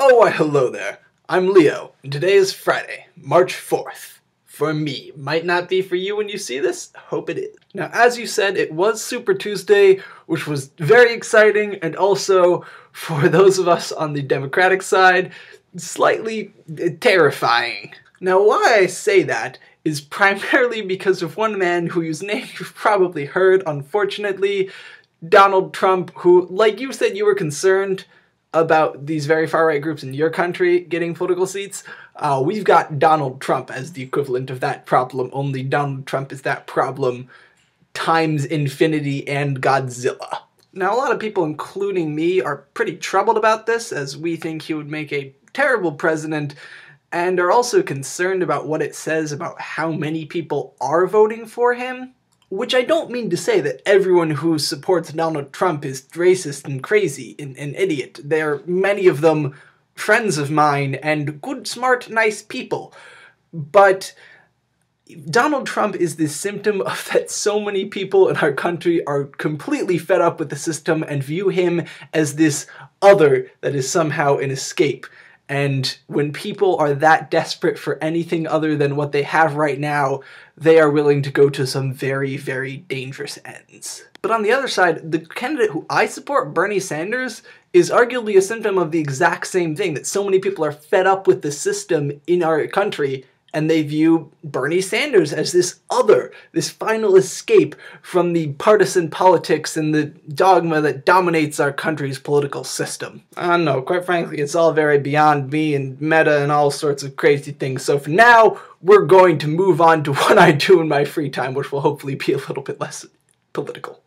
Oh, why hello there. I'm Leo, and today is Friday, March 4th. For me. Might not be for you when you see this. Hope it is. Now, as you said, it was Super Tuesday, which was very exciting, and also, for those of us on the Democratic side, slightly terrifying. Now, why I say that is primarily because of one man whose name you've probably heard, unfortunately, Donald Trump, who, like you said, you were concerned about these very far-right groups in your country getting political seats. We've got Donald Trump as the equivalent of that problem, only Donald Trump is that problem times infinity and Godzilla. Now, a lot of people, including me, are pretty troubled about this, as we think he would make a terrible president, and are also concerned about what it says about how many people are voting for him. Which I don't mean to say that everyone who supports Donald Trump is racist and crazy and an idiot. There are many of them friends of mine and good, smart, nice people. But Donald Trump is the symptom of that so many people in our country are completely fed up with the system and view him as this other that is somehow an escape. And when people are that desperate for anything other than what they have right now, they are willing to go to some very, very dangerous ends. But on the other side, the candidate who I support, Bernie Sanders, is arguably a symptom of the exact same thing, that so many people are fed up with the system in our country, and they view Bernie Sanders as this other, this final escape from the partisan politics and the dogma that dominates our country's political system. I don't know, quite frankly, it's all very beyond me and meta and all sorts of crazy things, so for now, we're going to move on to what I do in my free time, which will hopefully be a little bit less political.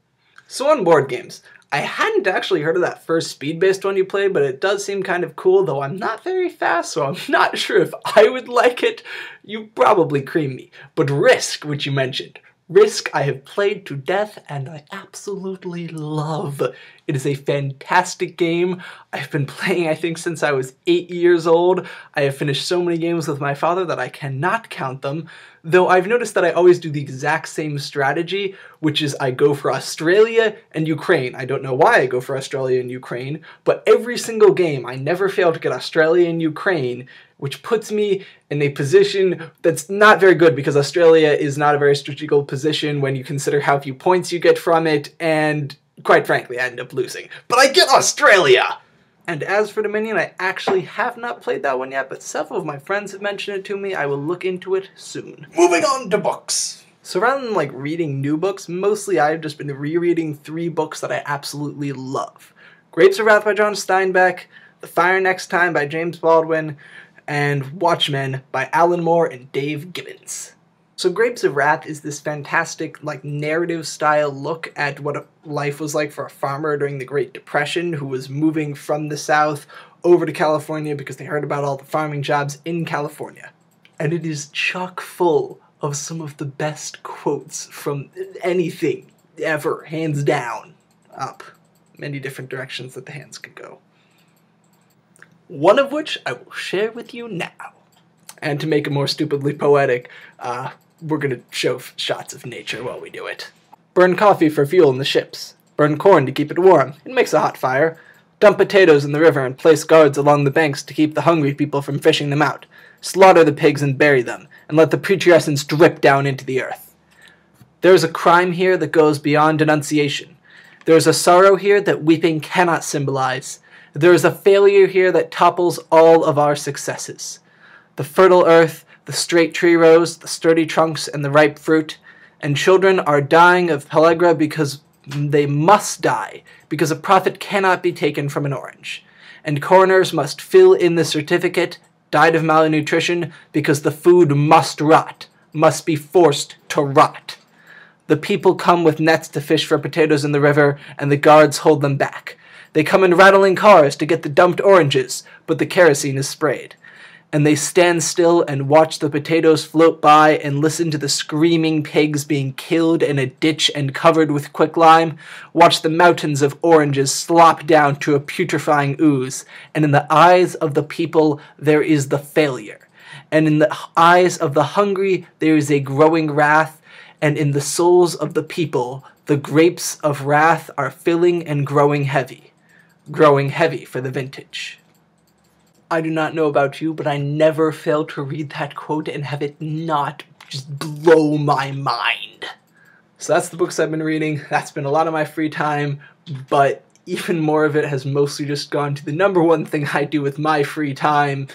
So on board games, I hadn't actually heard of that first speed-based one you played, but it does seem kind of cool, though I'm not very fast, so I'm not sure if I would like it. You probably cream me. But Risk, which you mentioned. Risk I have played to death, and I absolutely love. It is a fantastic game. I've been playing, I think, since I was 8 years old. I have finished so many games with my father that I cannot count them, though I've noticed that I always do the exact same strategy, which is I go for Australia and Ukraine. I don't know why I go for Australia and Ukraine, but every single game I never fail to get Australia and Ukraine, which puts me in a position that's not very good because Australia is not a very strategical position when you consider how few points you get from it, and quite frankly, I end up losing. But I get Australia! And as for Dominion, I actually have not played that one yet, but several of my friends have mentioned it to me. I will look into it soon. Moving on to books! So rather than reading new books, mostly I've just been rereading 3 books that I absolutely love. Grapes of Wrath by John Steinbeck, The Fire Next Time by James Baldwin, and Watchmen by Alan Moore and Dave Gibbons. So Grapes of Wrath is this fantastic, narrative-style look at what life was like for a farmer during the Great Depression who was moving from the South over to California because they heard about all the farming jobs in California. And it is chock full of some of the best quotes from anything ever, hands down, up. Many different directions that the hands can go. One of which I will share with you now. And to make it more stupidly poetic, we're gonna show shots of nature while we do it. Burn coffee for fuel in the ships. Burn corn to keep it warm. It makes a hot fire. Dump potatoes in the river and place guards along the banks to keep the hungry people from fishing them out. Slaughter the pigs and bury them, and let the putrescence drip down into the earth. There is a crime here that goes beyond denunciation. There is a sorrow here that weeping cannot symbolize. There is a failure here that topples all of our successes. The fertile earth, the straight tree rows, the sturdy trunks, and the ripe fruit, and children are dying of pellagra because they must die, because a profit cannot be taken from an orange. And coroners must fill in the certificate, died of malnutrition, because the food must rot, must be forced to rot. The people come with nets to fish for potatoes in the river, and the guards hold them back. They come in rattling cars to get the dumped oranges, but the kerosene is sprayed. And they stand still and watch the potatoes float by and listen to the screaming pigs being killed in a ditch and covered with quicklime, watch the mountains of oranges slop down to a putrefying ooze, and in the eyes of the people there is the failure, and in the eyes of the hungry there is a growing wrath, and in the souls of the people the grapes of wrath are filling and growing heavy for the vintage. I do not know about you, but I never fail to read that quote and have it not just blow my mind. So that's the books I've been reading. That's been a lot of my free time, but even more of it has mostly just gone to the number one thing I do with my free time,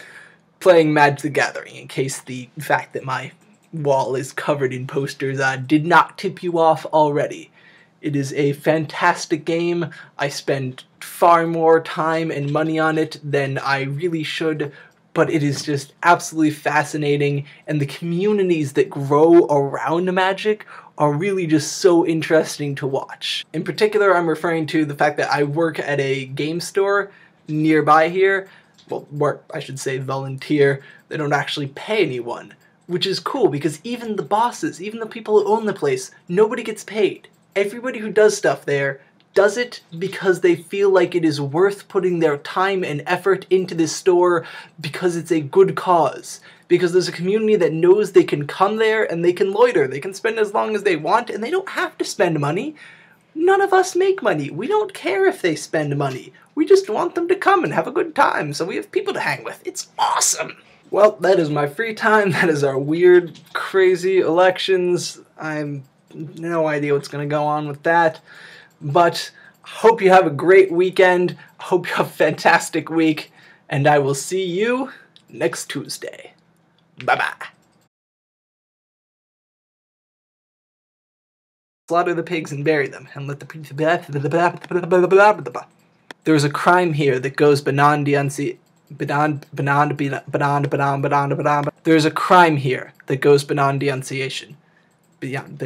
playing Magic the Gathering, in case the fact that my wall is covered in posters did not tip you off already. It is a fantastic game. I spend far more time and money on it than I really should, but it is just absolutely fascinating, and the communities that grow around Magic are really just so interesting to watch. In particular, I'm referring to the fact that I work at a game store nearby here. Well, work, I should say, volunteer. They don't actually pay anyone, which is cool because even the bosses, even the people who own the place, nobody gets paid. Everybody who does stuff there does it because they feel like it is worth putting their time and effort into this store because it's a good cause. Because there's a community that knows they can come there and they can loiter. They can spend as long as they want and they don't have to spend money. None of us make money. We don't care if they spend money. We just want them to come and have a good time so we have people to hang with. It's awesome! Well, that is my free time. That is our weird, crazy elections. I'm no idea what's going to go on with that. But hope you have a great weekend. Hope you have a fantastic week. And I will see you next Tuesday. Bye-bye. Slaughter the pigs and bury them, and let the There's a crime here that goes beyond the There's a crime here that goes beyond denunciation. Beyond